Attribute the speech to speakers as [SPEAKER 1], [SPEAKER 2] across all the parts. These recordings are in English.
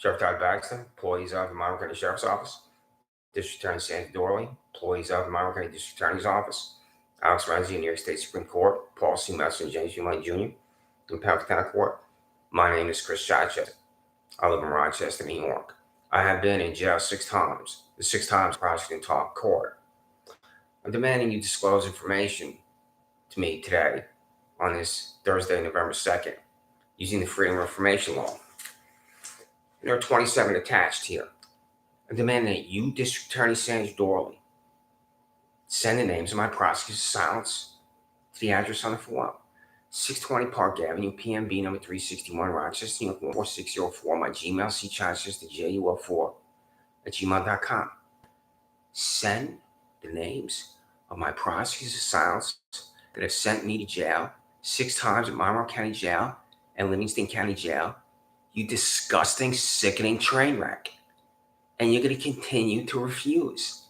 [SPEAKER 1] Sheriff Todd Baxter, employees of the Monroe County Sheriff's Office. District Attorney Sandra Doorley, employees of the Monroe County District Attorney's Office. Alex Renzi, New York State Supreme Court. Paul C. Messer and James U. Lane Jr. in Pembroke County Court. My name is Chris Rochester. I live in Rochester, New York. I have been in jail 6 times. The 6 times prosecuting top court. I'm demanding you disclose information to me today on this Thursday, November 2nd, using the Freedom of Information Law. There are 27 attached here. I demand that you, District Attorney Sandra Doorley, send the names of my prosecutors' silence to the address on the form. 620 Park Avenue, PMB number 361, Rochester, New York 4604. My Gmail, cchester.jufo4@gmail.com. Send the names of my prosecutors' silence that have sent me to jail 6 times at Monroe County Jail and Livingston County Jail. You disgusting, sickening train wreck. And you're going to continue to refuse.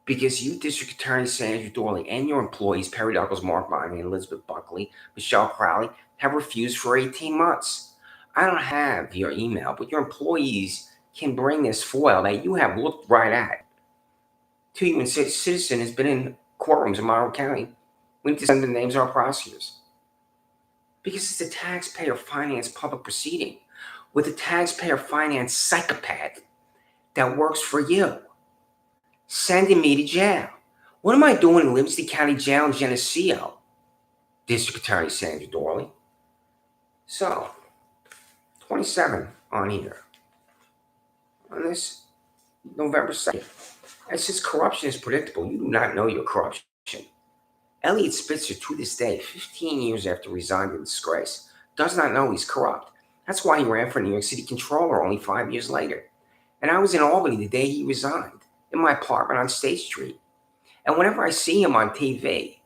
[SPEAKER 1] Because you, District Attorney Sandra Doorley, and your employees, Perry Douglas, Mark Miney, Elizabeth Buckley, Michelle Crowley, have refused for 18 months. I don't have your email, but your employees can bring this foil that you have looked right at to you and say, citizen has been in courtrooms in Monroe County. We need to send the names of our prosecutors. Because it's a taxpayer-financed public proceeding with a taxpayer-financed psychopath that works for you, sending me to jail. What am I doing in Livingston County Jail in Geneseo, District Attorney Sandra Doorley? So, 27 on here. On this November 2nd. And since corruption is predictable, you do not know your corruption. Elliot Spitzer, to this day, 15 years after resigned in disgrace, does not know he's corrupt. That's why he ran for New York City Controller only 5 years later. And I was in Albany the day he resigned, in my apartment on State Street. And whenever I see him on TV,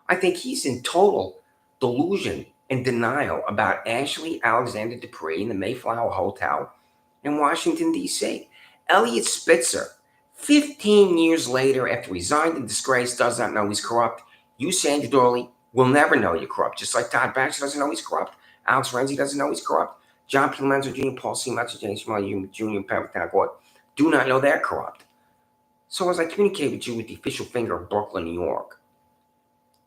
[SPEAKER 1] I think he's in total delusion and denial about Ashley Alexander Dupree in the Mayflower Hotel in Washington, D.C. Elliot Spitzer, 15 years later after resigned in disgrace, does not know he's corrupt. You, Sandra Doorley, will never know you're corrupt, just like Todd Baxter doesn't know he's corrupt. Alex Renzi doesn't know he's corrupt. John P. Lenzo Jr., Paul C. Messer, James U. Lane Jr. in Pembroke County Court do not know they're corrupt. So as I communicate with you with the official finger of Brooklyn, New York,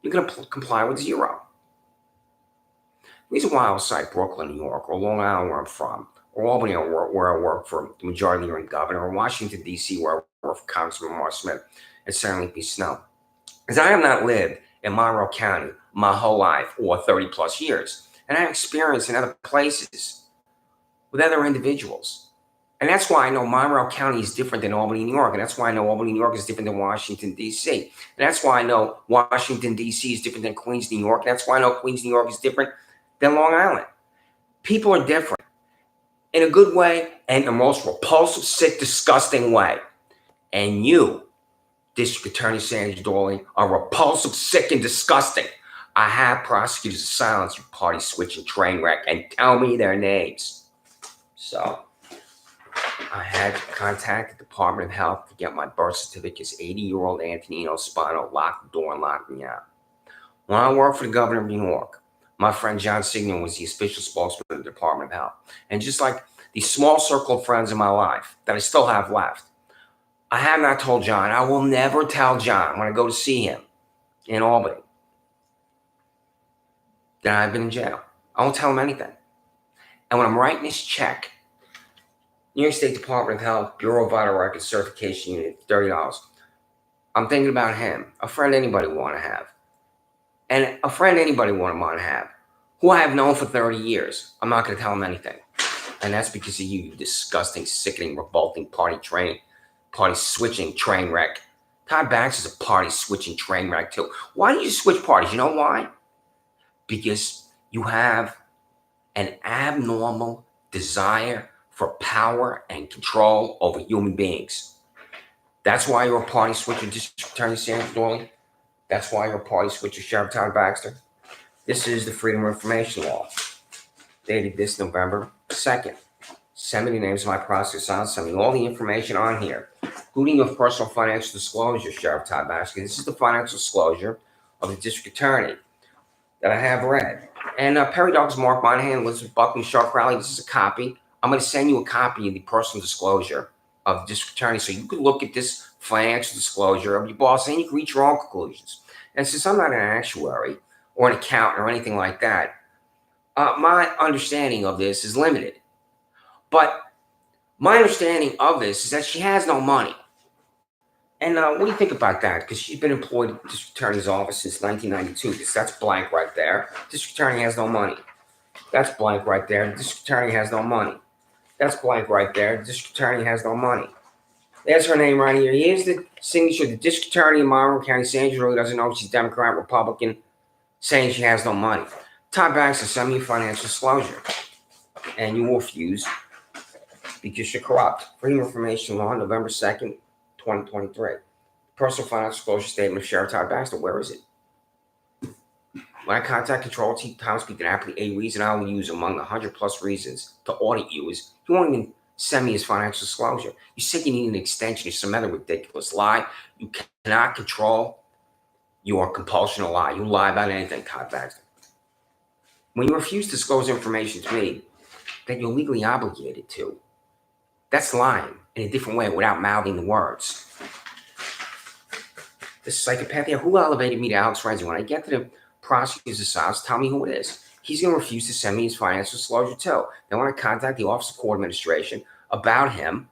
[SPEAKER 1] you're going to comply with 0. The reason why I'll cite Brooklyn, New York, or Long Island, where I'm from, or Albany, where I work for the majority leader and governor, or Washington, D.C., where I work for Congressman Mark Smith and Senator P. Snow, because I have not lived in Monroe County my whole life, or 30 plus years, and I have experience in other places with other individuals. And that's why I know Monroe County is different than Albany, New York. And that's why I know Albany, New York is different than Washington, D.C. And that's why I know Washington, D.C. is different than Queens, New York. And that's why I know Queens, New York is different than Long Island. People are different in a good way and the most repulsive, sick, disgusting way. And you, District Attorney Sandra Doorley, are repulsive, sick, and disgusting. I have prosecutors silence you party-switching train wreck and tell me their names. So, I had to contact the Department of Health to get my birth certificate because 80-year-old Antonino Spano locked the door and locked me out. When I worked for the governor of New York, my friend John Signon was the official spokesman of the Department of Health. And just like the small circle of friends in my life that I still have left, I have not told John. I will never tell John when I go to see him in Albany that I've been in jail. I won't tell him anything. And when I'm writing this check, New York State Department of Health, Bureau of Vital Records Certification Unit, $30. I'm thinking about him, a friend anybody would want to have. And a friend anybody would want to have, who I have known for 30 years. I'm not going to tell him anything. And that's because of you disgusting, sickening, revolting party-switching train wreck. Todd Baxter's a party-switching train wreck too. Why do you switch parties? You know why? Because you have an abnormal desire for power and control over human beings. That's why you're a party switcher, District Attorney Sandra Doorley. That's why you're a party switcher, Sheriff Todd Baxter. This is the Freedom of Information Law, dated this November 2nd. Send me the names of my prosecutors. Send me all the information on here, including your personal financial disclosure, Sheriff Todd Baxter. This is the financial disclosure of the District Attorney that I have read. And Perry Douglas, Mark Monahan, Elizabeth Buckley, Michelle Crowley, this is a copy I'm going to send you a copy of the personal disclosure of the district attorney so you can look at this financial disclosure of your boss and you can reach your own conclusions. And since I'm not an actuary or an accountant or anything like that, my understanding of this is limited. But my understanding of this is that she has no money. And what do you think about that? Because she's been employed at the district attorney's office since 1992. That's blank right there. District attorney has no money. That's blank right there. The district attorney has no money. That's blank right there. The district attorney has no money. There's her name right here. Here's the signature. The district attorney in Monroe County, Sandra really doesn't know if she's Democrat, Republican, saying she has no money. Todd Baxter, send me a financial disclosure. And you will refuse because you're corrupt. Freedom of Information Law, November 2nd, 2023. Personal financial disclosure statement of Sheriff Todd Baxter. Where is it? When I contact Control T. Thomas speaking aptly, a reason I will use among the 100 plus reasons to audit you is you won't even send me his financial disclosure. You said you need an extension or some other ridiculous lie. You cannot control your compulsion to lie. You lie about anything, Todd Baxter. When you refuse to disclose information to me that you're legally obligated to, that's lying in a different way without mouthing the words. This psychopath here, who elevated me to Alex Renzi? When I get to the prosecutor's house, tell me who it is. He's going to refuse to send me his financial disclosure too. Then when I contact the Office of Court Administration about him,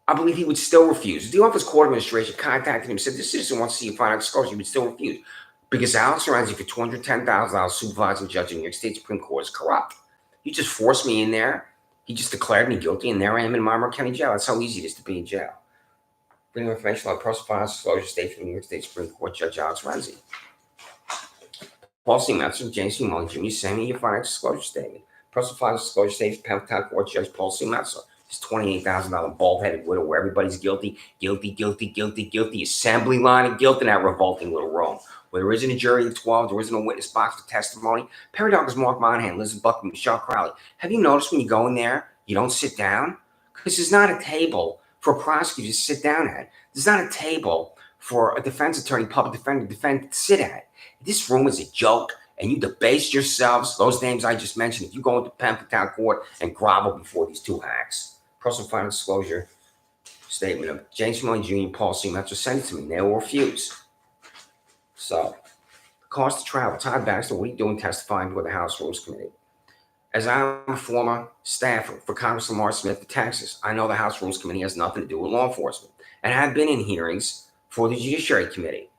[SPEAKER 1] I believe he would still refuse. If the Office of Court Administration contacted him and said, this citizen wants to see your financial disclosure, he would still refuse. Because Alex Renzi, for $210,000 supervising judge in New York State Supreme Court, is corrupt. You just forced me in there. He just declared me guilty, and there I am in Monroe County Jail. That's how easy it is to be in jail. Freedom of Information Law, personal financial disclosure statement from New York State Supreme Court Judge Alex Renzi. Paul C. Metzler, James C. Mullen Jr., send me your financial disclosure statement. Personal financial disclosure statement from Penn Court Judge Paul C. Metzler. This $28,000 bald-headed widow where everybody's guilty. Assembly line of guilt in that revolting little room. Where there isn't a jury of 12, there isn't a witness box for testimony. Paradox is Mark Monahan, Elizabeth Buckman, Michelle Crowley. Have you noticed when you go in there, you don't sit down? Because there's not a table for a prosecutor to sit down at. There's not a table for a defense attorney, public defender, defendant to sit at. This room is a joke, and you debase yourselves. Those names I just mentioned, if you go into Penn Town Court and grovel before these two hacks. Personal financial disclosure statement of James Mullen Jr. and Paul C. Metzler, send it to me. They will refuse. So, cost of travel. Todd Baxter, what are you doing testifying before the House Rules Committee? As I'm a former staffer for Congressman Lamar Smith of Texas, I know the House Rules Committee has nothing to do with law enforcement. And I've been in hearings for the Judiciary Committee.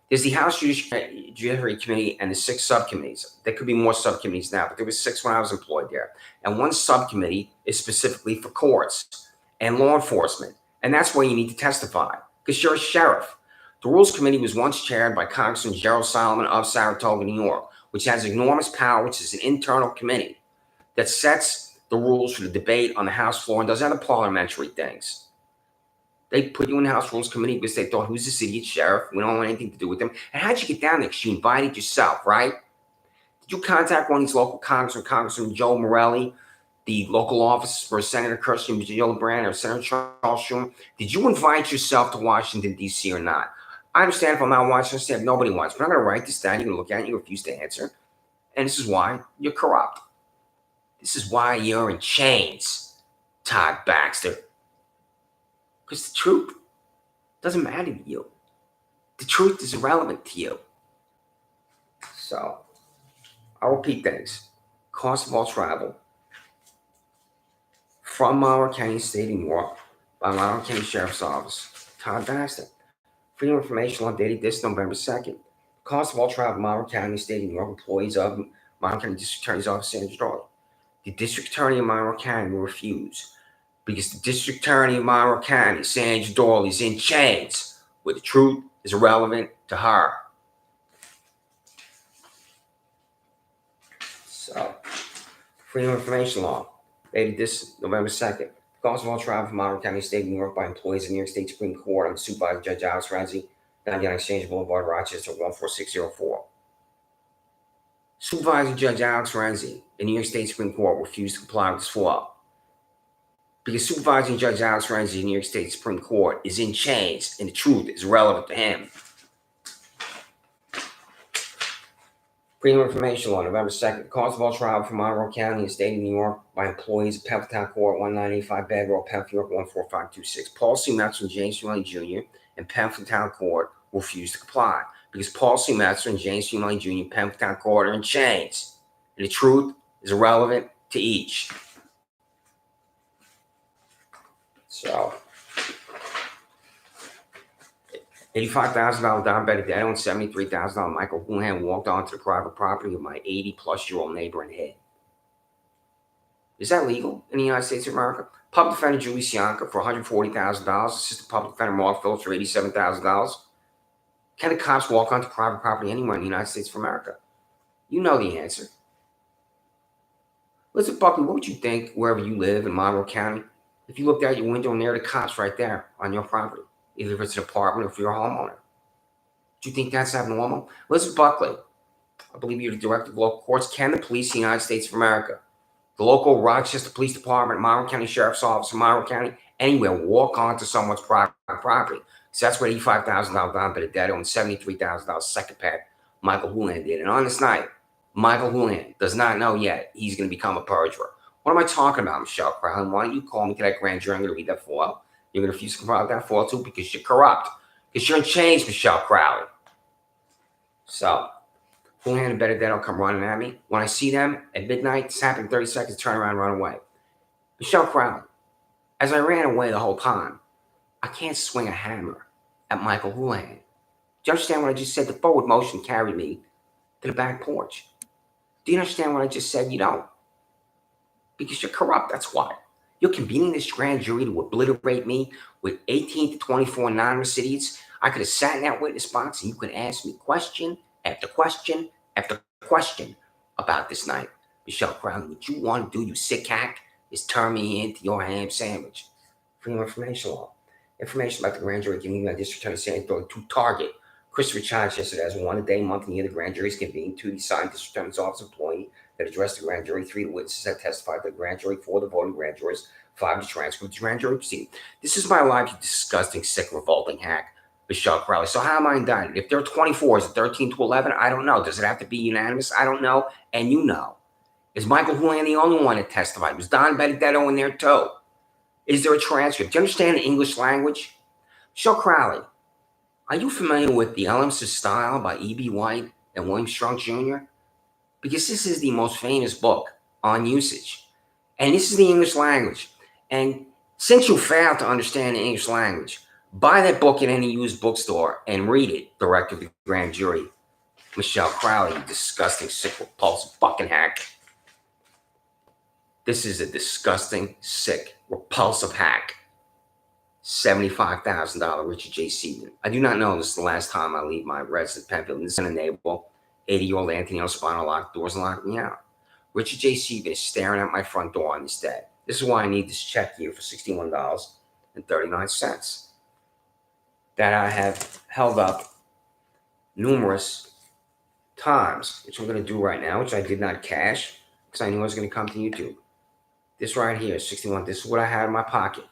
[SPEAKER 1] There's the House Judiciary Committee and the 6 subcommittees. There could be more subcommittees now, but there was 6 when I was employed there. And one subcommittee is specifically for courts and law enforcement. And that's where you need to testify, because you're a sheriff. The Rules Committee was once chaired by Congressman Gerald Solomon of Saratoga, New York, which has enormous power, which is an internal committee that sets the rules for the debate on the House floor and does other parliamentary things. They put you in the House Rules Committee because they thought, who's this idiot sheriff? We don't want anything to do with him. And how'd you get down there? Because you invited yourself, right? Did you contact one of these local Congressman Joe Morelli, the local office for Senator Kirsten Gillibrand or Senator Charles Schumer? Did you invite yourself to Washington, D.C. or not? I understand if I'm not watching this, nobody wants, but I'm going to write this down. You're going to look at it, you refuse to answer. And this is why you're corrupt. This is why you're in chains, Todd Baxter. Because the truth doesn't matter to you. The truth is irrelevant to you. So, I'll repeat things. Cost of all travel from Monroe County, State of New York, by Monroe County Sheriff's Office, Todd Baxter. Freedom of Information Law dated this November 2nd. Cost of all travel, Monroe County, State of New York, employees of Monroe County District Attorney's Office, Sandra Doorley. The District Attorney of Monroe County will refuse because the District Attorney of Monroe County, Sandra Doorley, is in chains where the truth is irrelevant to her. So, Freedom of Information Law dated this November 2nd. Cost of all travel from Monroe County, State of New York by employees of the New York State Supreme Court on Supervisor Judge Alex Renzi, 99 Exchange Boulevard, Rochester, 14604. Supervisor Judge Alex Renzi, the New York State Supreme Court, refused to comply with this law. Because Supervising Judge Alex Renzi, the New York State Supreme Court, is in chains and the truth is relevant to him. Freedom of Information Law, November 2nd. Cause of all trial from Monroe County and State of New York by employees of Penfield Court, 1985 Bad Road, Penfield, New York, 14526. Paul C. Metzer and James Muley Jr. and Penfield Town Court refused to comply because Paul C. Metzer and James Muley Jr. and Penfield Town Court are in chains. And the truth is irrelevant to each. So, $85,000 Don Benedetto and $73,000 Michael Houlihan walked onto the private property of my 80-plus-year-old neighbor and hid. Is that legal in the United States of America? Public Defender Julie Sianka for $140,000. Assistant Public Defender Mark Phillips for $87,000. Can the cops walk onto private property anywhere in the United States of America? You know the answer. Listen, Buckley, what would you think wherever you live in Monroe County if you looked out your window and there are the cops right there on your property, either if it's an apartment or if you're a homeowner? Do you think that's abnormal? Listen, Buckley, I believe you're the director of local courts. Can the police in the United States of America, the local Rochester Police Department, Monroe County Sheriff's Office, Monroe County, anywhere, walk onto someone's private property? So that's what $85,000 Don Benedetto and $73,000 second pack Michael Houlihan did. And on this night, Michael Houlihan does not know yet he's going to become a perjurer. What am I talking about, Michelle Crowley? Why don't you call me to that grand jury? I'm going to read that FOIL. You're going to refuse to comply with that FOIL too because you're corrupt. Because you're in chains, Michelle Crowley. So, Houlihan and Benedetto come running at me. When I see them at midnight, it's happened in 30 seconds, turn around and run away. Michelle Crowley, as I ran away the whole time, I can't swing a hammer at Michael Houlihan. Do you understand what I just said? The forward motion carried me to the back porch. Do you understand what I just said? You don't. Because you're corrupt, that's why. You're convening this grand jury to obliterate me with 18 to 24 anonymous idiots. I could have sat in that witness box and you could ask me question after question after question about this night. Michelle Crowley, what you want to do, you sick hack, is turn me into your ham sandwich. Freedom of Information Law. Information about the grand jury giving my district attorney Sandra to target Christopher Childs yesterday as one a day, month, and year the grand jury is convened. 2, the assigned district attorney's office employee that addressed the grand jury. 3, the witnesses that testified to the grand jury. 4, the voting grand jurors. 5, the transcript of the grand jury proceeding. This is my life, you disgusting, sick, revolting hack, Michelle Crowley. So how am I indicted? If there are 24, is it 13 to 11? I don't know. Does it have to be unanimous? I don't know. And you know. Is Michael Houlihan the only one that testified? Was Don Benedetto in there too? Is there a transcript? Do you understand the English language? Michelle Crowley, are you familiar with The Elements of Style by E.B. White and William Strunk Jr.? Because this is the most famous book on usage. And this is the English language. And since you failed to understand the English language, buy that book in any used bookstore and read it, Director of the Grand Jury. Michelle Crowley, you disgusting, sick, repulsive fucking hack. This is a disgusting, sick, repulsive hack. $75,000 Richard J. Seaman. I do not know this is the last time I leave my residence Penfield. This is an enable 80-year-old Anthony on spinal locked doors and locked me out. Richard J. Seaman is staring at my front door on this day. This is why I need this check here for $61.39 that I have held up numerous times, which I'm going to do right now, which I did not cash because I knew I was going to come to YouTube. This right here, 61. This is what I had in my pocket.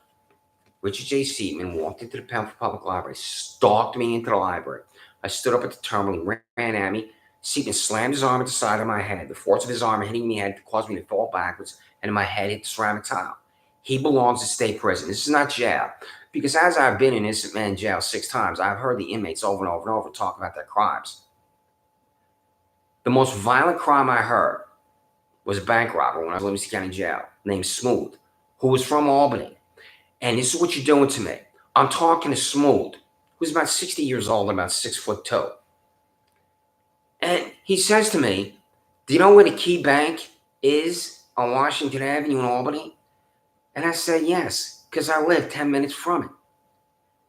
[SPEAKER 1] Richard J. Seaman walked into the Penfield Public Library, stalked me into the library. I stood up at the terminal. He ran at me. Seaman slammed his arm at the side of my head. The force of his arm hitting me head caused me to fall backwards, and my head hit the ceramic tile. He belongs in state prison. This is not jail. Because as I've been in innocent man jail 6 times, I've heard the inmates over and over and over talk about their crimes. The most violent crime I heard was a bank robber when I was in Livingston County Jail named Smooth, who was from Albany. And this is what you're doing to me. I'm talking to Smooth, who's about 60 years old and about 6'2". And he says to me, do you know where the Key Bank is on Washington Avenue in Albany? And I said, yes, because I live 10 minutes from it.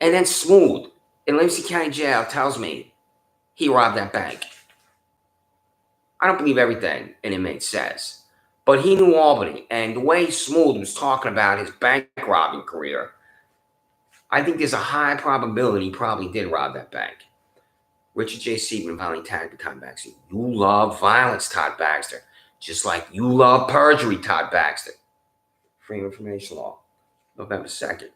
[SPEAKER 1] And then Smooth in Livingston County Jail tells me he robbed that bank. I don't believe everything an inmate says. But he knew Albany, and the way Smooth was talking about his bank robbing career, I think there's a high probability he probably did rob that bank. Richard J. Seaman finally tagged Todd Baxter. You love violence, Todd Baxter, just like you love perjury, Todd Baxter. Freedom of Information Law, November 2nd.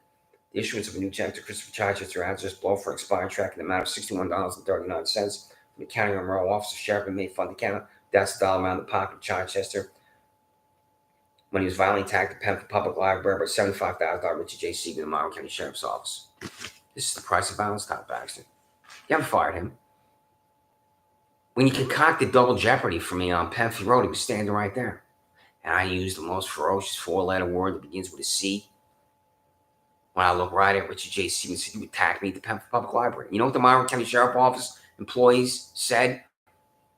[SPEAKER 1] The issuance of a new check to Christopher Childs through address blow for expired track in the amount of $61.39 from the County Monroe Office of Sheriff and May Fund account That's the dollar amount in the pocket of Chichester when he was violently attacked at Penfield Public Library by $75,000 Richard J. Siegman in the Monroe County Sheriff's Office. This is the price of violence, Todd Baxter. You haven't fired him. When you concocted double jeopardy for me on Penfield Road, he was standing right there. And I used the most ferocious four-letter word that begins with a C. When I looked right at Richard J. Siegman and said, you attacked me at the Penfield Public Library. You know what the Monroe County Sheriff's Office employees said?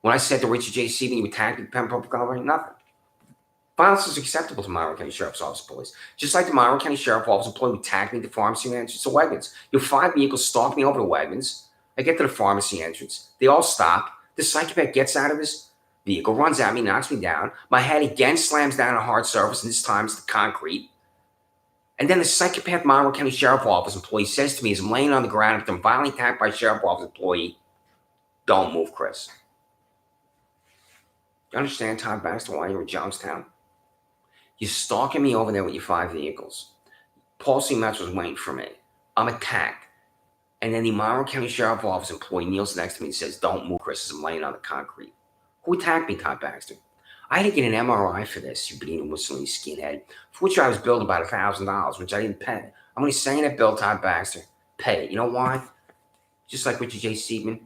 [SPEAKER 1] When I said to Richard J. Siegman, you attacked me at the Penfield Public Library? Nothing. Violence is acceptable to Monroe County Sheriff's Office employees. Just like the Monroe County Sheriff's Office employee who attacked me at the pharmacy entrance to Wegmans. Your 5 vehicles stalk me over to Wegmans. I get to the pharmacy entrance. They all stop. The psychopath gets out of his vehicle, runs at me, knocks me down. My head again slams down a hard surface, and this time it's the concrete. And then the psychopath Monroe County Sheriff's Office employee says to me as I'm laying on the ground after I'm violently attacked by a Sheriff's Office employee, don't move, Chris. You understand, Todd Baxter, why you're in Johnstown? You're stalking me over there with your 5 vehicles. Paul C. Metz was waiting for me. I'm attacked. And then the Monroe County Sheriff's Office employee kneels next to me and says, don't move, Chris, as I'm laying on the concrete. Who attacked me, Todd Baxter? I had to get an MRI for this, you bleeding, whistling skinhead, for which I was billed about $1,000, which I didn't pay. I'm going to send that bill, Todd Baxter. Pay it. You know why? Just like Richard J. Siegman,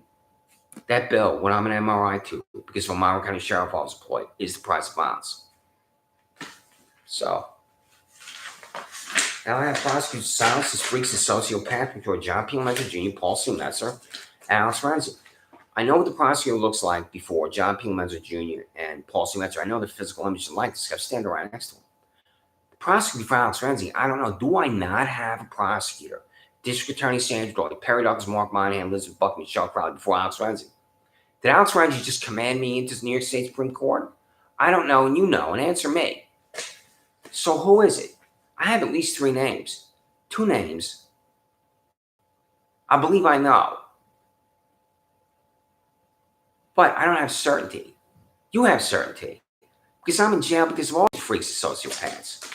[SPEAKER 1] that bill, when I'm an MRI to, because of a Monroe County Sheriff's Office employee, is the price of violence. So, now I have prosecutors silence as freaks and sociopaths before John P. Lenzer Jr., Paul C. Metzer, Alex Renzi. I know what the prosecutor looks like before John P. Lenzer Jr. and Paul C. Metzer. I know the physical image and likeness. I'm standing right next to him. The prosecutor for Alex Renzi, I don't know. Do I not have a prosecutor? District Attorney Sandra, Doorley, Perry Douglas, Mark Monahan, Elizabeth Buck, Michelle Crowley before Alex Renzi. Did Alex Renzi just command me into the New York State Supreme Court? I don't know, and you know, and answer me. So who is it? I have at least 3 names. 2 names. I believe I know. But I don't have certainty. You have certainty. Because I'm in jail because of all these freaks and sociopaths.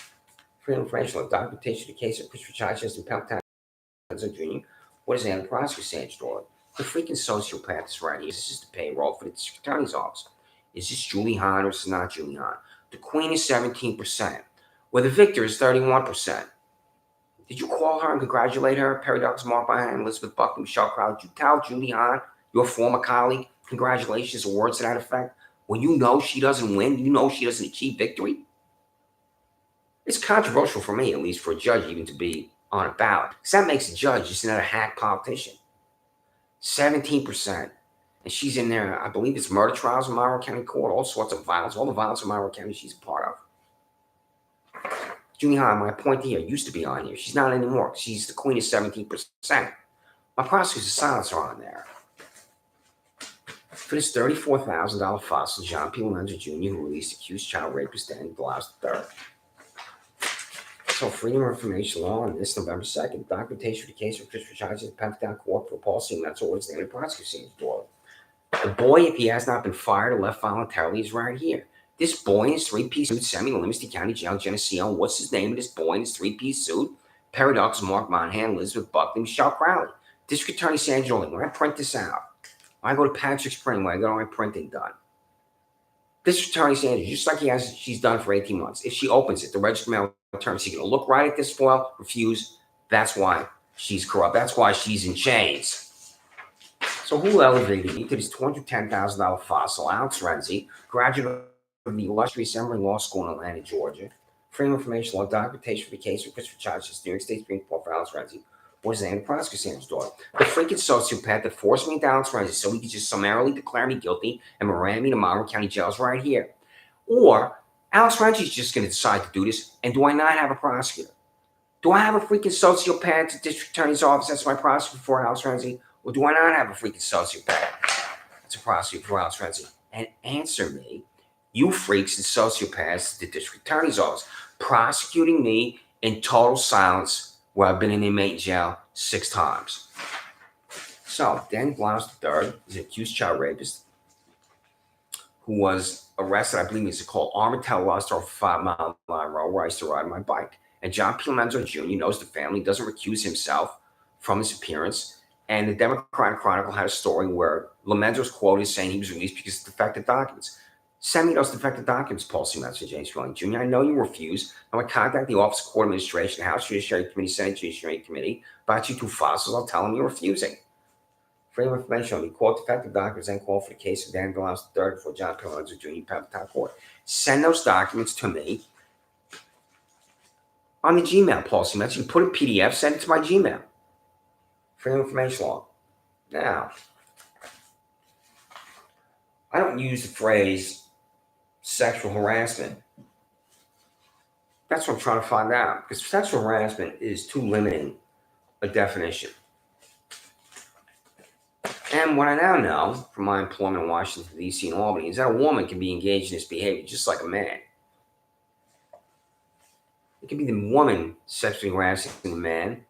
[SPEAKER 1] Freedom of information on documentation of the case of Christopher Chichester and Pelton Jr. What is the prosecutor saying, Doorley? The freaking sociopath is right here. This is the payroll for the district attorney's office. Is this Julie Hahn or is this not Julie Hahn? The queen is 17%. Where the victor is 31%. Did you call her and congratulate her? Perry Douglas, Mark Monahan, Elizabeth Buck, Michelle Crowley. Did you tell Julie Hahn, your former colleague, congratulations or words to that effect? When you know she doesn't win, you know she doesn't achieve victory? It's controversial for me, at least for a judge, even to be on a ballot. Because that makes a judge just another hack politician. 17%. And she's in there, I believe it's murder trials in Monroe County Court, all sorts of violence. All the violence in Monroe County she's a part of. Julie Hahn, my appointee here, used to be on here. She's not anymore. She's the queen of 17%. My prosecutor's silence are on there. For this $34,000 fossil, John P. Lenzer Jr., who released accused child rapist Dan Blouse III. So, Freedom of Information Law on this November 2nd. Documentation for the case of Christopher Chichester at Penfield Court for Paul C. Metzer, what's the name of the prosecutor's Doorley. The boy, if he has not been fired or left voluntarily, is right here. This boy in his 3-piece suit sent me to Livingston County Jail, Geneseo. What's his name of this boy in his 3-piece suit? Perry Douglas, Mark Monahan, Elizabeth Buckley, Michelle Crowley. District Attorney Sandra, when I print this out, when I go to Patrick's printing, when I get all my printing done, District Attorney Sandra, just like she's done for 18 months, if she opens it, the registered mail return, she's going to look right at this foil, refuse. That's why she's corrupt. That's why she's in chains. So who elevated me to this $210,000 fossil? Alex Renzi, graduate of the illustrious Emory Law School in Atlanta, Georgia. Freedom of Information Law, documentation for the case of Christopher Chichester, New York State Supreme Court for Alex Renzi. What's the name of the prosecutor's daughter? The freaking sociopath that forced me into Alex Renzi so he could just summarily declare me guilty and ran me to Monroe County jails right here. Or Alex Renzi is just going to decide to do this, and do I not have a prosecutor? Do I have a freaking sociopath at the district attorney's office that's my prosecutor for Alex Renzi? Or do I not have a freaking sociopath that's a prosecutor for Alex Renzi? And answer me, you freaks and sociopaths at the district attorney's office, prosecuting me in total silence where I've been in inmate jail 6 times. So, Dan Blouse III is an accused child rapist who was arrested, I believe it's called Armatel Lost off a 5-mile line road where I used to ride my bike. And John P. Lenzer Jr. knows the family, doesn't recuse himself from his appearance. And the Democratic Chronicle had a story where Lemenzer's quote is saying he was released because of defective documents. Send me those defective documents, Policy Master James Fielding Jr. I know you refuse. I'm going to contact the Office of Court Administration, House Judiciary Committee, Senate Judiciary Committee about you two fossils. I'll tell them you're refusing. Freedom of information on the quote defective documents and call for the case of Dan Galams III before John P. Renzi Jr. Top Court. Send those documents to me on the Gmail, Policy Master. You put in PDF, send it to my Gmail. Freedom of information law. Now, I don't use the phrase sexual harassment. That's what I'm trying to find out, because sexual harassment is too limiting a definition. And what I now know from my employment in Washington, D.C. and Albany is that a woman can be engaged in this behavior just like a man. It can be the woman sexually harassing the man, and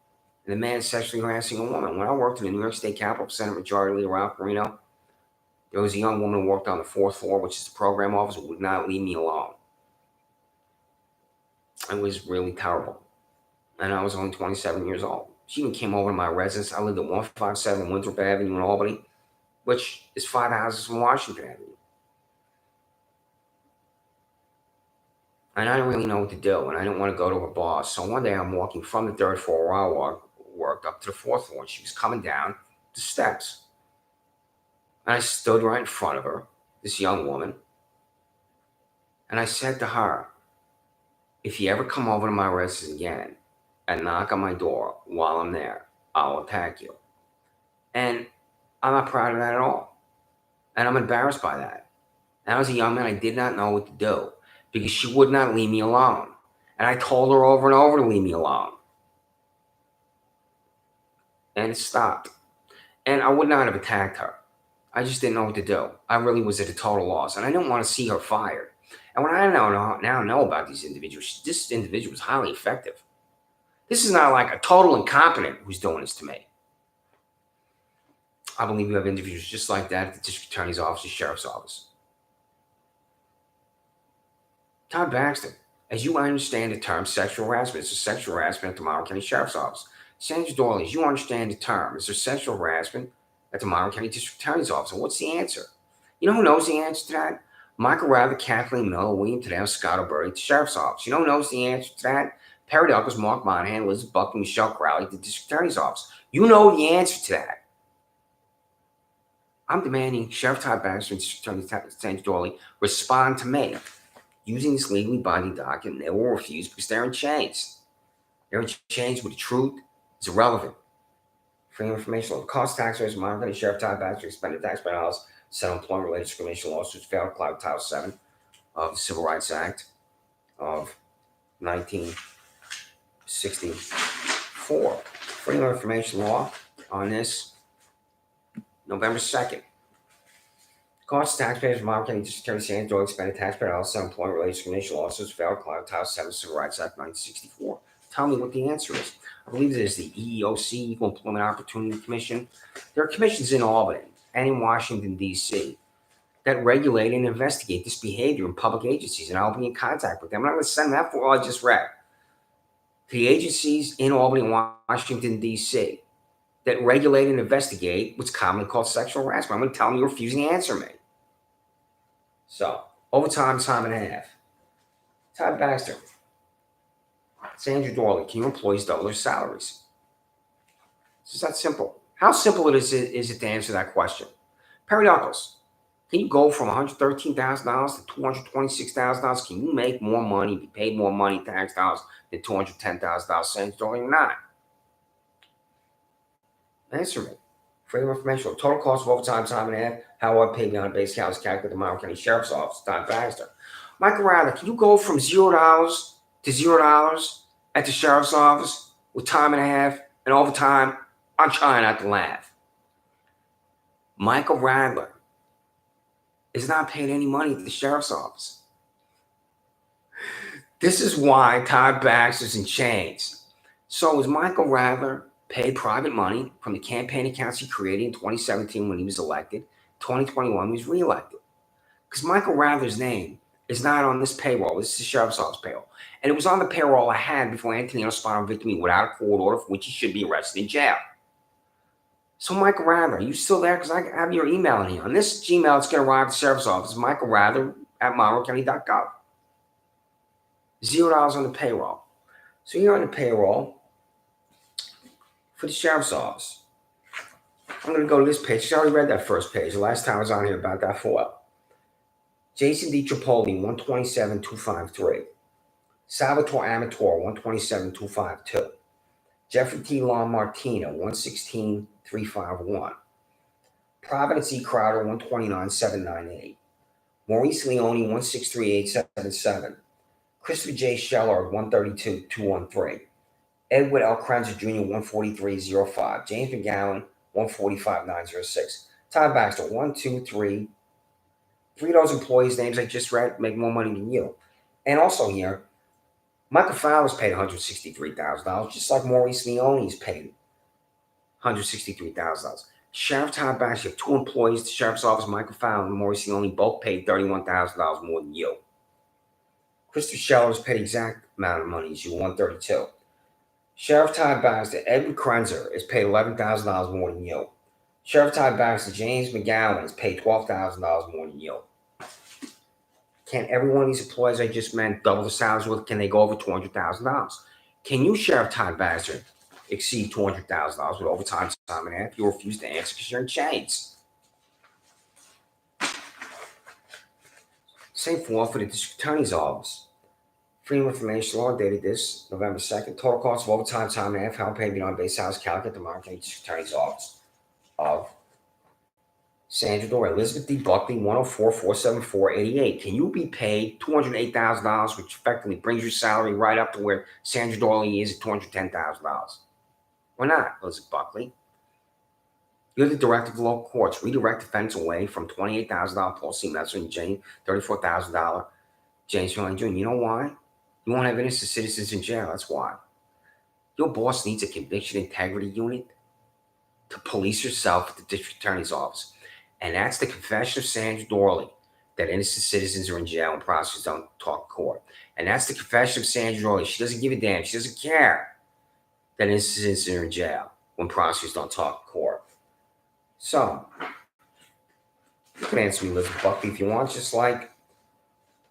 [SPEAKER 1] the man sexually harassing a woman. When I worked in the New York State Capitol, Senate Majority Leader Ralph Marino, there was a young woman who worked on the fourth floor, which is the program office, who would not leave me alone. It was really terrible. And I was only 27 years old. She even came over to my residence. I lived at 157 Winthrop Avenue in Albany, which is 5 houses from Washington Avenue. And I didn't really know what to do, and I didn't want to go to her boss. So one day I'm walking from the third floor where I worked up to the fourth floor, and she was coming down the steps. And I stood right in front of her, this young woman, and I said to her, if you ever come over to my residence again and knock on my door while I'm there, I'll attack you. And I'm not proud of that at all. And I'm embarrassed by that. And I was a young man, I did not know what to do because she would not leave me alone. And I told her over and over to leave me alone. And it stopped. And I would not have attacked her. I just didn't know what to do. I really was at a total loss. And I didn't want to see her fired. And what I now know about these individuals, this individual was highly effective. This is not like a total incompetent who's doing this to me. I believe you have individuals just like that at the district attorney's office, the sheriff's office. Todd Baxter, as you understand the term sexual harassment, it's a sexual harassment at the Monroe County Sheriff's Office. Sandra Doorley, as you understand the term, is there sexual harassment at the Monroe County District Attorney's Office? And what's the answer? You know who knows the answer to that? Michael Rather, Kathleen Miller, William Tadeo, Scott O'Berry at the Sheriff's Office. You know who knows the answer to that? Perry Douglas, Mark Monahan, Elizabeth Buckley, Michelle Crowley at the District Attorney's Office. You know the answer to that. I'm demanding Sheriff Todd Baxter and District Attorney Sandra Doorley respond to me using this legally binding document. They will refuse because they're in chains. They're in chains where the truth is irrelevant. Freedom of information law. Cost taxpayers, Monroe County Sheriff Todd Baxter expended taxpayer dollars, settle employment-related discrimination lawsuits, failed to comply with Title 7 of the Civil Rights Act of 1964. Freedom of information law on this November 2nd. Cost taxpayers, Monroe County District Attorney Sandra Doorley expended taxpayer dollars, settle employment-related discrimination lawsuits, failed to comply with Title 7 Civil Rights Act 1964. Tell me what the answer is. I believe it is the EEOC, Equal Employment Opportunity Commission. There are commissions in Albany and in Washington, D.C. that regulate and investigate this behavior in public agencies, and I'll be in contact with them. I'm not going to send that for all I just read. The agencies in Albany and Washington, D.C. that regulate and investigate what's commonly called sexual harassment. I'm going to tell them you're refusing to answer me. So, overtime, time and a half. Todd Baxter, Sandra Doorley, can your employees double their salaries? It's just that simple. How simple is it to answer that question? Perry Douglas, can you go from $113,000 to $226,000? Can you make more money, be paid more money, tax dollars, than $210,000? Sandra Doorley or not? Answer me. Freedom of information. Total cost of overtime, time and a half. How I pay beyond base hours calculated at the Monroe County Sheriff's Office. Todd Baxter. Michael Rather, can you go from $0 to $0 at the Sheriff's Office with time and a half and overtime? I'm trying not to laugh. Michael Radler is not paid any money at the Sheriff's Office. This is why Todd Baxter's in chains. So is Michael Radler paid private money from the campaign accounts he created in 2017 when he was elected, 2021 when he was reelected? Because Michael Radler's name is not on this payroll. This is the Sheriff's Office payroll. And it was on the payroll I had before Antonino Spano evicted me without a court order for which he should be arrested in jail. So Michael Radler, are you still there? Because I have your email in here. On this Gmail, it's going to arrive at the Sheriff's Office. Michael Radler, at monroecounty.gov. $0 on the payroll. So you're on the payroll for the sheriff's office. I'm going to go to this page. I already read that first page. The last time I was on here about that FOIL. Jason D. Tripoli, 127,253. Salvatore Amatore, 127,252. Jeffrey T. Lon Martina, 116,351. Providence E. Crowder, 129,798. Maurice Leone, 163,877. Christopher J. Shellard, 132,213. Edward L. Krenzer Jr., 143,05. James McGowan, 145,906. Todd Baxter, 1, 2, 3. Three of those employees' names I just read make more money than you. And also here, Michael Fowler's paid $163,000, just like Maurice Leone's paid $163,000. Sheriff Todd Baxter, you have two employees at the sheriff's office, Michael Fowler and Maurice Leone, both paid $31,000 more than you. Christopher Shellers paid the exact amount of money as you, $132,000. Sheriff Todd Baxter, Edward Krenzer is paid $11,000 more than you. Sheriff Todd Baxter, James McGowan is paid $12,000 more than you. Can every one of these employees I just meant double the salaries with? Can they go over $200,000? Can you, Sheriff Todd Baxter, exceed $200,000 with overtime, time and a half? You refuse to answer because you're in chains. Same form for the district attorney's office. Freedom of Information Law dated this November 2nd. Total cost of overtime, time and a half, held paid beyond base salaries calculated at the Monroe County District Attorney's Office of Sandra Doorley, Elizabeth D. Buckley, 104,474.88. Can you be paid $208,000, which effectively brings your salary right up to where Sandra Doorley is at $210,000? Why not, Elizabeth Buckley? You're the director of the local courts. Redirect defense away from $28,000 Paul C. Metzler and Jane, $34,000 James Fillon Jr. You know why? You won't have innocent citizens in jail. That's why. Your boss needs a conviction integrity unit to police yourself at the district attorney's office. And that's the confession of Sandra Doorley, that innocent citizens are in jail and prosecutors don't talk in court. And that's the confession of Sandra Doorley. She doesn't give a damn. She doesn't care that innocent citizens are in jail when prosecutors don't talk in court. So, you can answer me, Elizabeth Buckley, if you want, just like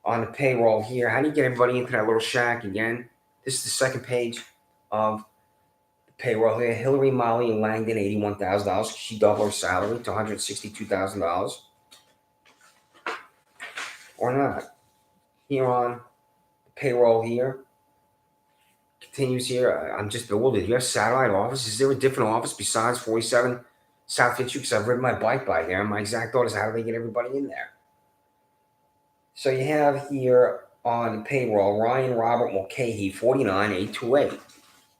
[SPEAKER 1] on the payroll here. How do you get everybody into that little shack again? This is the second page of the payroll here. Hillary, Molly, and Langdon, $81,000. She doubled her salary to $162,000. Or not. Here on the payroll here. Continues here. I'm just bewildered. You have satellite office? Is there a different office besides 47 South Fitzhugh? Because I've ridden my bike by there, and my exact thought is, how do they get everybody in there? So you have here on the payroll, Ryan Robert Mulcahy, 49,828.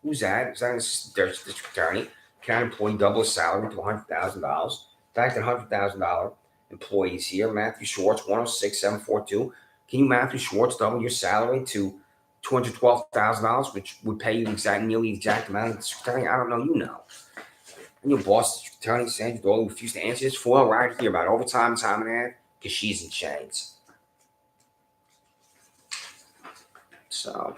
[SPEAKER 1] Who's that? Is that an assistant district attorney? County employee, double his salary to $100,000. Back to $100,000 employees here. Matthew Schwartz, 106,742. Can you, Matthew Schwartz, double your salary to $212,000, which would pay you nearly the exact amount of the district attorney? I don't know. You know. And your boss, district attorney, Sandra Doorley, refused to answer this FOIL right here about overtime, time and a half, because she's in chains. So,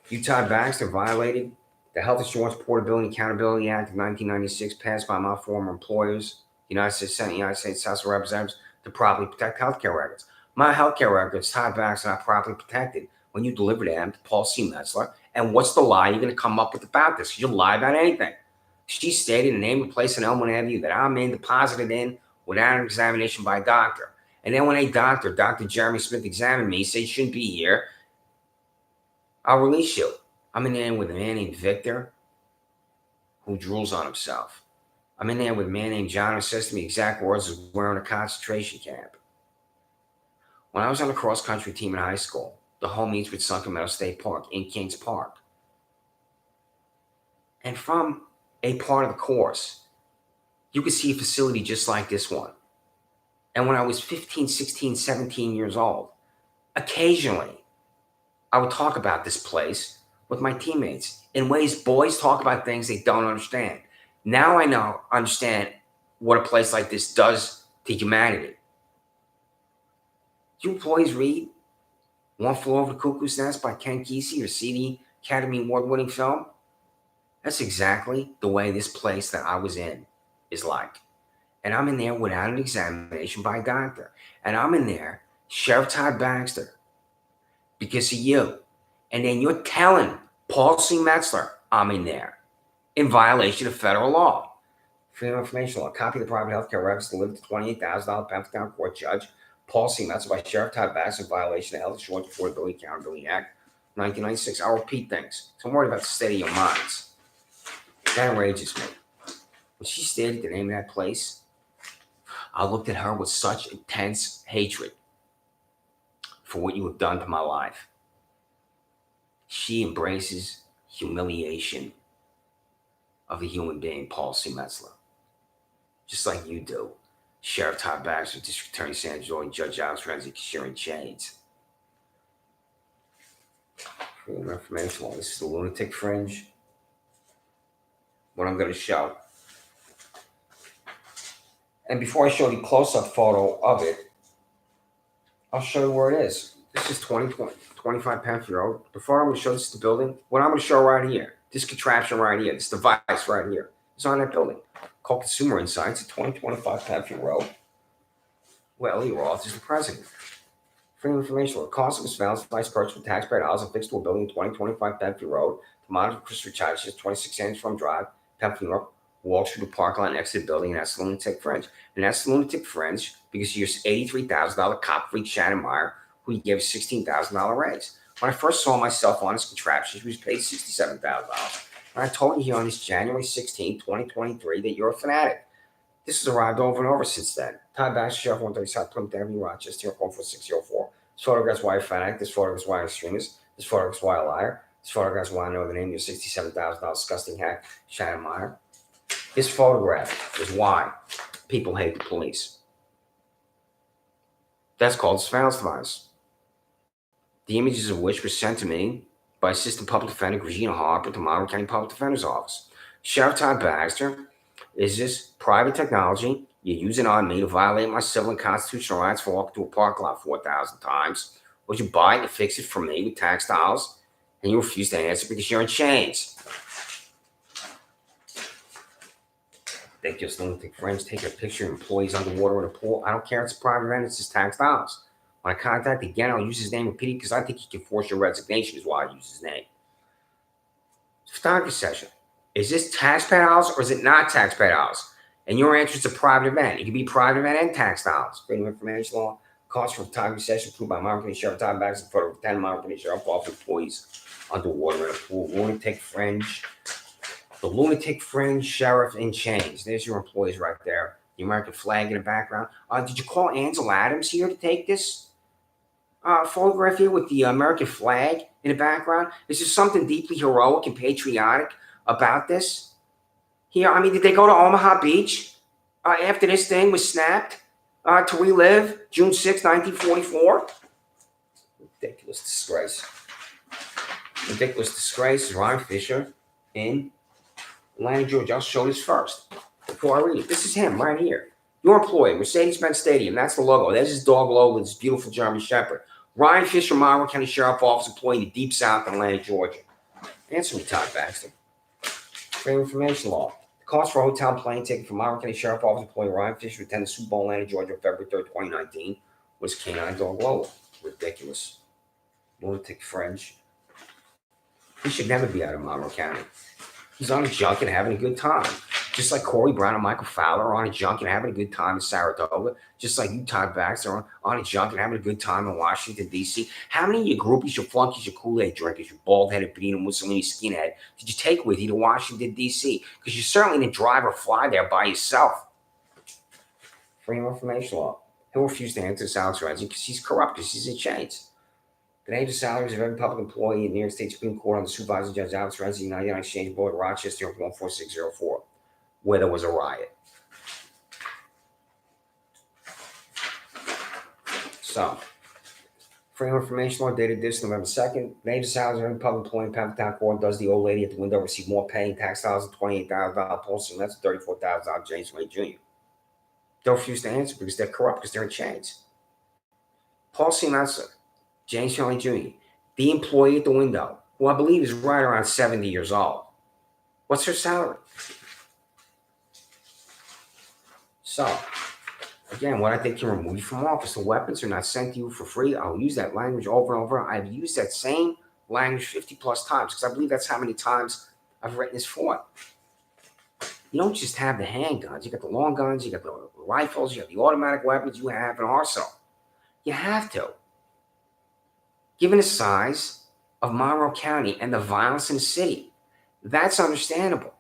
[SPEAKER 1] you, Todd Baxter, violated the Health Insurance Portability and Accountability Act of 1996, passed by my former employers, United States Senate, United States House of Representatives, to properly protect healthcare records. My healthcare records, Todd Baxter, are not properly protected when you deliver them to Paul C. Metzler. And what's the lie you're going to come up with about this? You'll lie about anything. She stated the name and place in Elmwood Avenue that I'm in, deposited in without an examination by a doctor. And then when a doctor, Dr. Jeremy Smith, examined me, said you shouldn't be here, I'll release you. I'm in there with a man named Victor who drools on himself. I'm in there with a man named John who says to me exact words as we're in a concentration camp. When I was on the cross-country team in high school, the home meets with Sunken Meadow State Park in Kings Park. And from a part of the course, you could see a facility just like this one. And when I was 15, 16, 17 years old, occasionally I would talk about this place with my teammates in ways boys talk about things they don't understand. Now I understand what a place like this does to humanity. Do you employees read One Flew Over the Cuckoo's Nest by Ken Kesey or see the Academy Award-winning film? That's exactly the way this place that I was in is like. And I'm in there without an examination by a doctor. And I'm in there, Sheriff Todd Baxter, because of you. And then you're telling Paul C. Metzler I'm in there in violation of federal law. Freedom of Information Law. Copy of the private health care records delivered to $28,000 Pennsylvania Court Judge Paul C. Metzler by Sheriff Todd Baxter in violation of Health Insurance Affordability Accountability Act 1996. I'll repeat things. So I'm worried about the state of your minds. That enrages me. When she stated the name of that place, I looked at her with such intense hatred for what you have done to my life. She embraces humiliation of a human being, Paul C. Metzler. Just like you do. Sheriff Todd Baxter, District Attorney Sandra, and Judge Alex Renzi, sharing chains. Freedom of Information Law. This is the lunatic fringe. What I'm going to show. And before I show you a close-up photo of it, I'll show you where it is. This is 25 Panther Road. Before I'm going to show this to the building, what I'm going to show right here, this contraption right here, this device right here, is on that building called Consumer Insights at 2025 Panther Road. Well, Lee Roth is the president. Freedom of Information Law. Cost of surveillance device purchased with taxpayer dollars and fixed to a building at 2025 Panther Road to monitor Christopher Childs, 26 Sanders Farm Drive, Panther, New York. Walk through the parking lot and exit the building, and that's the lunatic fringe. And that's the lunatic fringe because you're $83,000 cop freak Shannon Meyer, who you gave a $16,000 raise. When I first saw myself on this contraption, she was paid $67,000. And I told you here on this January 16, 2023, that you're a fanatic. This has arrived over and over since then. Todd Baxter, Sheriff 135 Plymouth Avenue, Rochester, 14604. This photograph's why you're a fanatic. This photograph's why you're an extremist. This photograph's why you're a liar. This photograph's why I know the name of your $67,000 disgusting hack, Shannon Meyer. This photograph is why people hate the police. That's called surveillance device. The images of which were sent to me by Assistant Public Defender Regina Harper to Monroe County Public Defender's Office. Sheriff Todd Baxter, is this private technology you're using on me to violate my civil and constitutional rights for walking to a parking lot 4,000 times? Would you buy it and fix it for me with tax dollars? And you refuse to answer because you're in chains. They just lunatic friends take a picture of employees underwater in a pool. I don't care. It's a private event. It's his tax dollars. When I contact again, I'll use his name repeatedly because I think he can force your resignation is why I use his name. Photography session. Is this taxpayer dollars or is it not taxpayer dollars? And your answer is a private event. It can be private event and tax dollars. Freedom of Information Law. Cost for photography session approved by Monroe County Sheriff Todd Baxter in front of 10 Monroe County Sheriff Office employees underwater in a pool. Lunatic fringe. The lunatic fringe sheriff in chains. There's your employees right there. The American flag in the background. Did you call Ansel Adams here to take this photograph here with the American flag in the background? Is there something deeply heroic and patriotic about this? Here, I mean, did they go to Omaha Beach after this thing was snapped to relive June 6, 1944? Ridiculous disgrace. Ridiculous disgrace. Ron Fisher in Atlanta, Georgia. I'll show this first before I read it. This is him right here. Your employee, Mercedes-Benz Stadium. That's the logo. There's his dog logo with his beautiful German Shepherd. Ryan Fisher, Monroe County Sheriff Office employee in the Deep South in Atlanta, Georgia. Answer me, Todd Baxter. Freedom of Information Law. The cost for a hotel plane ticket from Monroe County Sheriff Office employee Ryan Fisher to attend the Super Bowl in Atlanta, Georgia on February 3rd, 2019 was Canine Dog Logo. Ridiculous. Lunatic fringe. He should never be out of Monroe County. He's on a junket having a good time. Just like Corey Brown and Michael Fowler are on a junket having a good time in Saratoga. Just like you, Todd Baxter, are on a junket having a good time in Washington, D.C. How many of your groupies, your flunkies, your Kool-Aid drinkers, your bald-headed Benito Mussolini skinhead did you take with you to Washington, D.C.? Because you certainly didn't drive or fly there by yourself. Freedom of Information Law. He'll refuse to answer Alex Renzi because he's corrupt, because he's in chains. The names and salaries of every public employee in the New York State Supreme Court on the supervising Judge Alex Renzi, 99 Exchange Board, Rochester, 14604, where there was a riot. So, Freedom of Information Law dated this November 2nd. Names and salaries of every public employee in Pampa Town Court. Does the old lady at the window receive more pay in tax dollars than $28,000 posting? That's $34,000 James Wayne Jr. They'll refuse to answer because they're corrupt, because they're in chains. Paul C. Metzler, James Wayne Jr., the employee at the window, who I believe is right around 70 years old. What's her salary? So, again, what I think can remove you from office. The weapons are not sent to you for free. I'll use that language over and over. I've used that same language 50 plus times because I believe that's how many times I've written this for. You don't just have the handguns. You got the long guns, you got the rifles, you have the automatic weapons, you have an arsenal. You have to. Given the size of Monroe County and the violence in the city, that's understandable.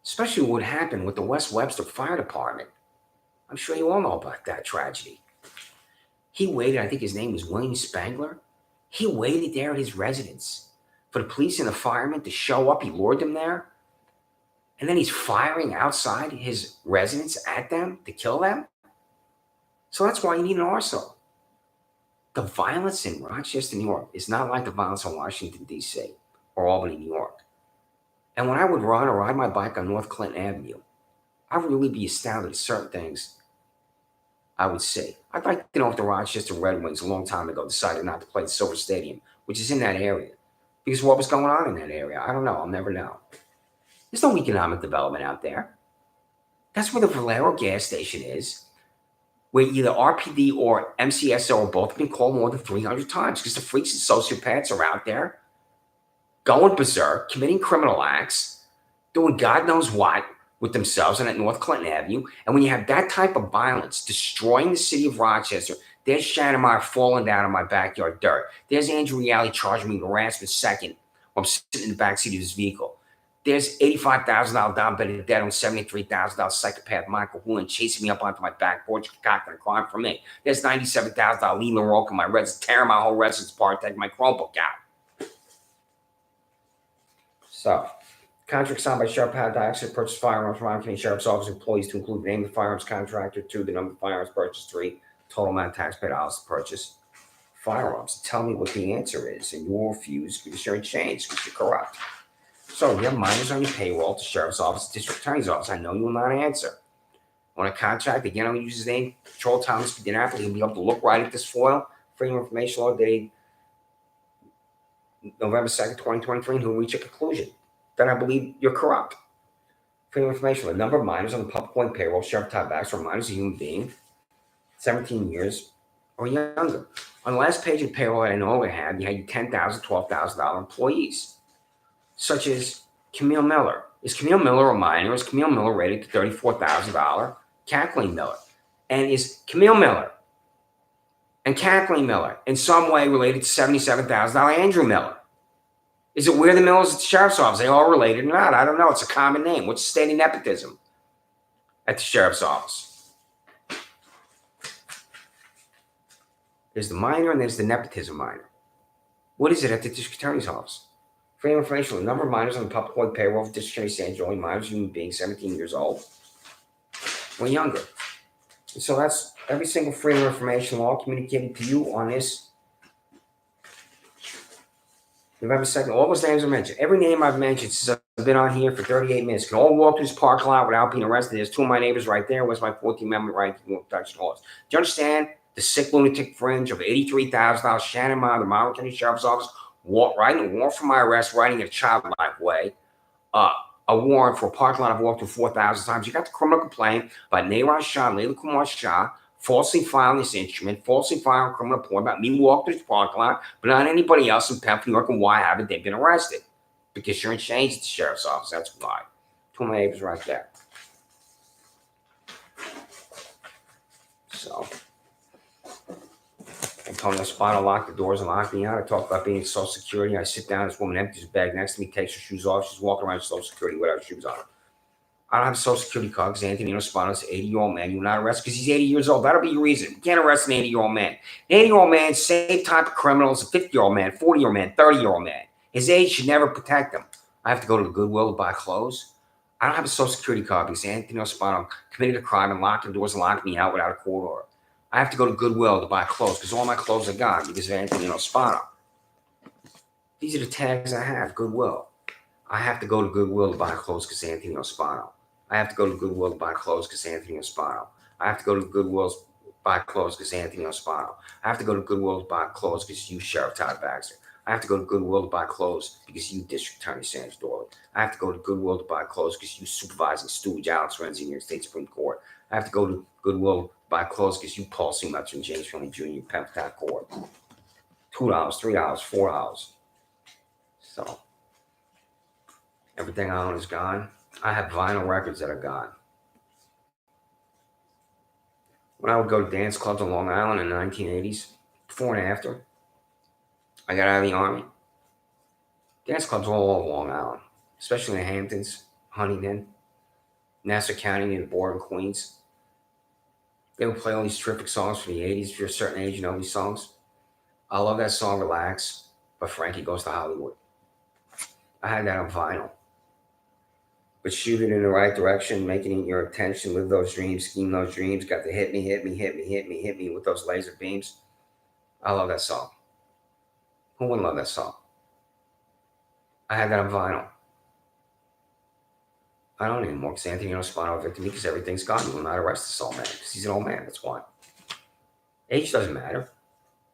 [SPEAKER 1] Especially what happened with the West Webster Fire Department. I'm sure you all know about that tragedy. He waited, I think his name was William Spangler. He waited there at his residence for the police and the firemen to show up. He lured them there. And then he's firing outside his residence at them to kill them. So that's why you need an arsenal. The violence in Rochester, New York is not like the violence in Washington, D.C. or Albany, New York. And when I would run or ride my bike on North Clinton Avenue, I would really be astounded at certain things I would see. I'd like to know if the Rochester Red Wings a long time ago decided not to play at Silver Stadium, which is in that area. Because what was going on in that area? I don't know. I'll never know. There's no economic development out there. That's where the Valero gas station is, where either RPD or MCSO both have been called more than 300 times because the freaks and sociopaths are out there going berserk, committing criminal acts, doing God knows what with themselves and at North Clinton Avenue. And when you have that type of violence destroying the city of Rochester, there's Shannon Meyer falling down in my backyard dirt. There's Andrew Reale charging me with harassment second while I'm sitting in the backseat of his vehicle. There's $85,000 Don Benedetto and $73,000 psychopath Michael Woolen chasing me up onto my back porch, concocting a crime for me. There's $97,000 Lee LaRocque in my residence, tearing my whole residence apart, taking my Chromebook out. So, contract signed by Sheriff Baxter to purchase firearms from Monroe County Sheriff's Office employees to include the name of the firearms contractor, 2, the number of firearms purchased, 3, total amount of taxpayer dollars to purchase firearms. Tell me what the answer is, and you will refuse because you're in chains, because you're corrupt. So you have minors on your payroll at the Sheriff's Office, District Attorney's Office. I know you will not answer. On a contract, again, I'm going to use his name, Control Thomas Indianapolis. He'll be able to look right at this foil, Freedom of Information Law, dated November 2nd, 2023, and he'll reach a conclusion that I believe you're corrupt. Freedom of Information Law, the number of minors on the public employee payroll, Sheriff Todd Baxter, minors a human being, 17 years or younger. On the last page of payroll that I know I had, you had your $10,000, $12,000 employees, such as Camille Miller. Is Camille Miller a minor? Is Camille Miller rated to $34,000? Kathleen Miller. And is Camille Miller and Kathleen Miller in some way related to $77,000 Andrew Miller? Is it where the Millers at the Sheriff's Office? They all related or not? I don't know. It's a common name. What's the state of nepotism at the Sheriff's Office? There's the minor and there's the nepotism minor. What is it at the District Attorney's Office? Freedom of Information, the number of minors on the public employee payroll of District Attorney Sandra, only minors human beings 17 years old or younger. And so that's every single Freedom of Information law communicated to you on this November 2nd. All those names are mentioned. Every name I've mentioned since I've been on here for 38 minutes. Can all walk through this parking lot without being arrested. There's 2 of my neighbors right there. Where's my 14th Amendment right to protection laws? Do you understand the sick lunatic fringe of $83,000 Shannon Meyer, the Monroe County Sheriff's Office, writing a warrant for my arrest, writing in a childlike way, a warrant for a parking lot I've walked through 4,000 times. You got the criminal complaint by Nehra Shah and Leila Kumar Shah, falsely filing this instrument, falsely filing a criminal report about me walking through this parking lot, but not anybody else in Pemp, New York, and why haven't they been arrested? Because you're in chains at the Sheriff's Office. That's why. 2 of my neighbors right there. So, Antonio Spano locked the doors and locked me out. I talk about being in Social Security. I sit down. This woman empties a bag next to me, takes her shoes off. She's walking around Social Security without shoes on. I don't have a Social Security card because Antonio Spano's an 80-year-old man. You're not arrested because he's 80 years old. That'll be your reason. You can't arrest an 80-year-old man. An 80-year-old man, same type of criminal as a 50-year-old man, 40-year-old man, 30-year-old man. His age should never protect him. I have to go to the Goodwill to buy clothes. I don't have a Social Security card because Antonio Spano committed a crime and locked the doors and locked me out without a court order. I have to go to Goodwill to buy clothes because all my clothes are gone because of Antonio Spano. These are the tags I have, Goodwill. I have to go to Goodwill to buy clothes because Antonio Spano. I have to go to Goodwill to buy clothes because Antonio Spano. I have to go to Goodwill to buy clothes because Antonio Spano. I have to go to Goodwill to buy clothes because you, Sheriff Todd Baxter. I have to go to Goodwill to buy clothes because you, District Attorney Sandra Doorley. I have to go to Goodwill to buy clothes because you, Supervising Steward Alex Renzi in your State Supreme Court. I have to go to Goodwill to buy clothes because you Paul too much in James Finley Jr. Penn Court. $2, $3, $4. So everything I own is gone. I have vinyl records that are gone. When I would go to dance clubs on Long Island in the 1980s, before and after I got out of the Army, dance clubs all over Long Island, especially in the Hamptons, Huntington, Nassau County near the border in Queens. They would play all these terrific songs from the 80s. If you're a certain age, you know these songs. I love that song, Relax, by Frankie Goes to Hollywood. I had that on vinyl. But shoot it in the right direction, making it your intention, live those dreams, scheme those dreams, got to hit me with those laser beams. I love that song. Who wouldn't love that song? I had that on vinyl. I don't anymore because Anthony Spano evicted me because everything's gone. He will not arrest this old man because he's an old man. That's why. Age doesn't matter.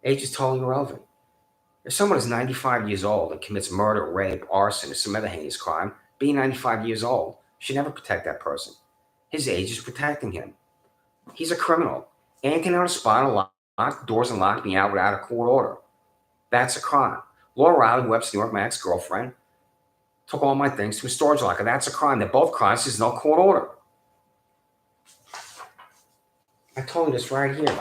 [SPEAKER 1] Age is totally irrelevant. If someone is 95 years old and commits murder, rape, arson, or some other heinous crime, being 95 years old should never protect that person. His age is protecting him. He's a criminal. Anthony Spano locked the doors and locked me out without a court order. That's a crime. Laura Riley, Webster, New York, my ex-girlfriend, took all my things to a storage locker. That's a crime. They're both crimes. There's no court order. I told you this right here.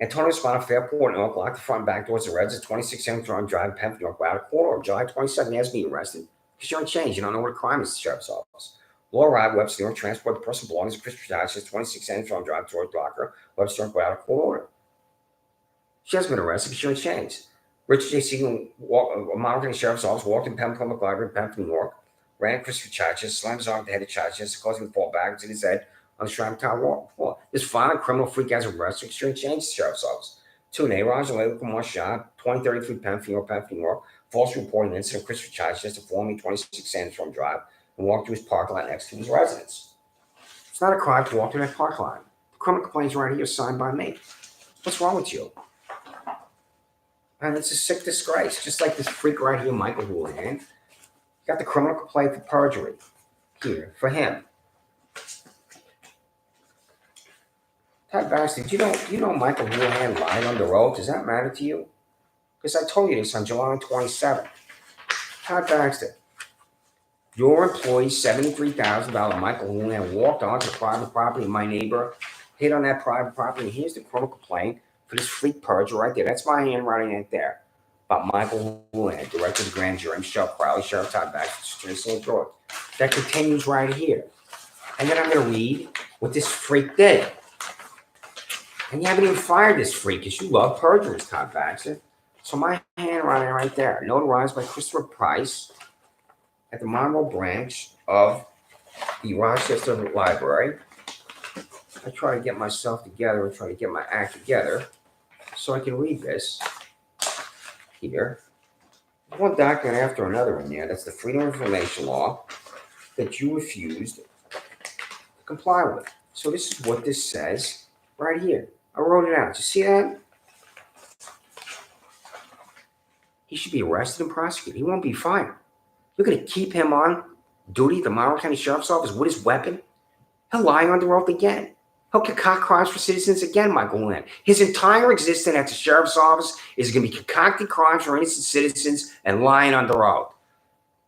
[SPEAKER 1] Antonio Spano, Fairport, New York, locked the front and back doors of Reds at 26 Sandra Drive, Penn, New York, without a court order. July 22nd, he has me arrested because you're unchanged. You don't know what a crime is at the sheriff's office. Laura Riley, Webster, New York, transport the person belongings to Christopher Dodge, 26 Sandra Drive, storage locker, Webster, New York, without a court order. She hasn't been arrested because you're unchanged. Richard J. Segal, a Monterey Sheriff's Office, walked in Penn Public Library, Penn, New York, ran at Christopher Chachas, slammed his arm at the head of Chachas, causing him to fall backwards in his head on the Shrine Tower wall. This violent criminal freak has arrested because you're unchanged the Sheriff's Office. 2 Nayraj and Layla Kumar shot, 2033 Penn, New York, false reporting incident of Christopher Chachas to formerly 26 Sandstrom Drive and walked to his parking lot next to his residence. It's not a crime to walk to that parking lot. The criminal complaint is right here, signed by me. What's wrong with you? And it's a sick disgrace, just like this freak right here, Michael Houlihan. You got the criminal complaint for perjury here for him. Todd Baxter, you know Michael Houlihan lied under oath? Does that matter to you? Because I told you this on July 27th. Todd Baxter, your employee, $73,000, Michael Houlihan, walked onto the private property of my neighbor, hit on that private property, and here's the criminal complaint for this freak perjury right there. That's my handwriting right there. About Michael Houlihan, director of the grand jury, Michelle Crowley, Sheriff Todd Baxter, St. George. That continues right here. And then I'm going to read what this freak did. And you haven't even fired this freak because you love perjurers, Todd Baxter. So my handwriting right there, notarized by Christopher Price at the Monroe branch of the Rochester Library. I try to get myself together and try to get my act together so I can read this here. One document after another in there. That's the Freedom of Information Law that you refused to comply with. So this is what this says right here. I wrote it out. You see that? He should be arrested and prosecuted. He won't be fired. You're going to keep him on duty at the Monroe County Sheriff's Office with his weapon? He'll lie under oath again. He'll concoct crimes for citizens again, Michael Houlihan. His entire existence at the Sheriff's Office is going to be concocting crimes for innocent citizens and lying under oath.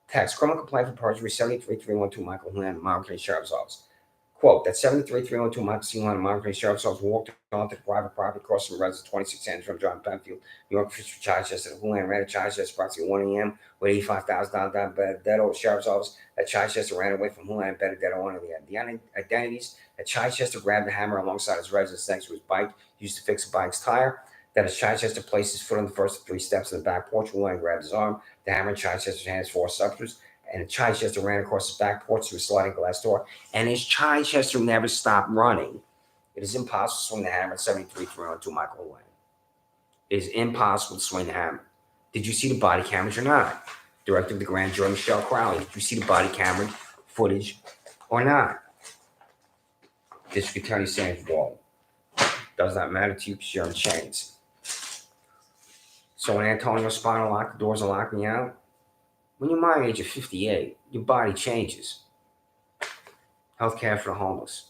[SPEAKER 1] Text, criminal complaint for perjury, 73312 Michael Houlihan, Monroe County Sheriff's Office. Quote, that 73312 Michael C. Houlihan, Monroe County Sheriff's Office walked onto the private property across from residence 26 Sandra Drive, Penfield, New York, for charges that Houlihan ran a charge at approximately 1 a.m. with $85,000 down Benedetto Sheriff's Office. That Chichester ran away from Houlihan and Benedetto on the identities. That Chichester grabbed the hammer alongside his residence next to his bike, used to fix the bike's tire. That as Chichester placed his foot on the first 3 steps of the back porch, Houlihan grabbed his arm. The hammer in Chichester's hands forced substance. And Chichester ran across his back porch to a sliding glass door. And as Chichester never stopped running, it is impossible to swing the hammer at 73312 Michael Houlihan. It is impossible to swing the hammer. Did you see the body cameras or not? Director of the grand jury, Michelle Crowley. Did you see the body camera footage or not? District Attorney Sandra Wall. Does not matter to you because you're in chains. So when Antonio Spano locked the doors and locked me out, when you're my age of 58, your body changes. Healthcare for the homeless.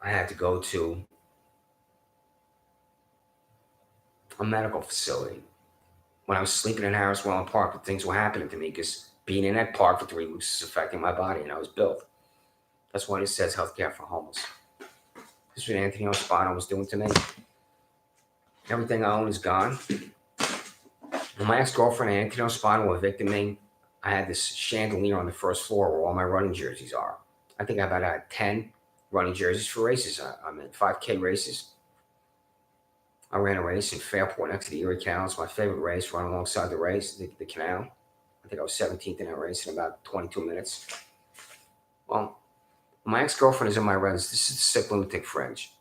[SPEAKER 1] I had to go to a medical facility. When I was sleeping in Harris Wellen Park, but things were happening to me because being in that park for 3 weeks was affecting my body, and I was built. That's why it says healthcare for homeless. This is what Anthony Ospano was doing to me. Everything I own is gone. When my ex-girlfriend and Anthony Ospano evicted me, I had this chandelier on the first floor where all my running jerseys are. I think I've had 10 running jerseys for races. I'm in 5K races. I ran a race in Fairport next to the Erie Canal. It's my favorite race, run alongside the canal. I think I was 17th in that race in about 22 minutes. Well, my ex-girlfriend is in my residence. This is the sick lunatic fringe.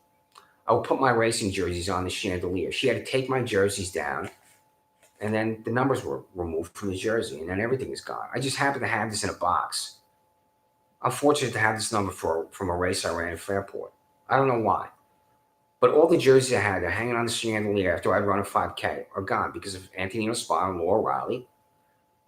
[SPEAKER 1] I would put my racing jerseys on the chandelier. She had to take my jerseys down, and then the numbers were removed from the jersey, and then everything is gone. I just happen to have this in a box. I'm fortunate to have this number from a race I ran in Fairport. I don't know why. But all the jerseys I had, they're hanging on the chandelier after I'd run a 5K, are gone because of Anthony Ospano and Laura Riley.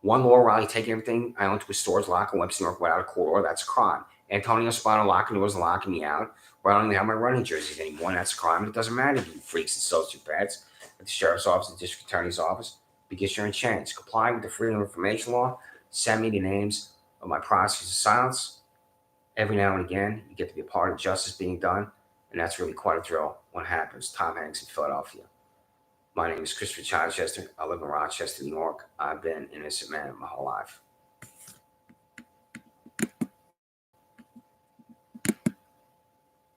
[SPEAKER 1] One Laura Riley taking everything I owned to a storage locker in Webster North without a court order, that's a crime. Antonio Ospano locking doors and locking me out, where I don't even have my running jerseys anymore, and that's a crime. It doesn't matter to you freaks and sociopaths at the sheriff's office and district attorney's office because you're in chains. Comply with the Freedom of Information Law. Send me the names of my prosecutors of silence. Every now and again, you get to be a part of justice being done, and that's really quite a thrill when it happens. Tom Hanks in Philadelphia. My name is Christopher Chichester. I live in Rochester, New York. I've been an innocent man my whole life.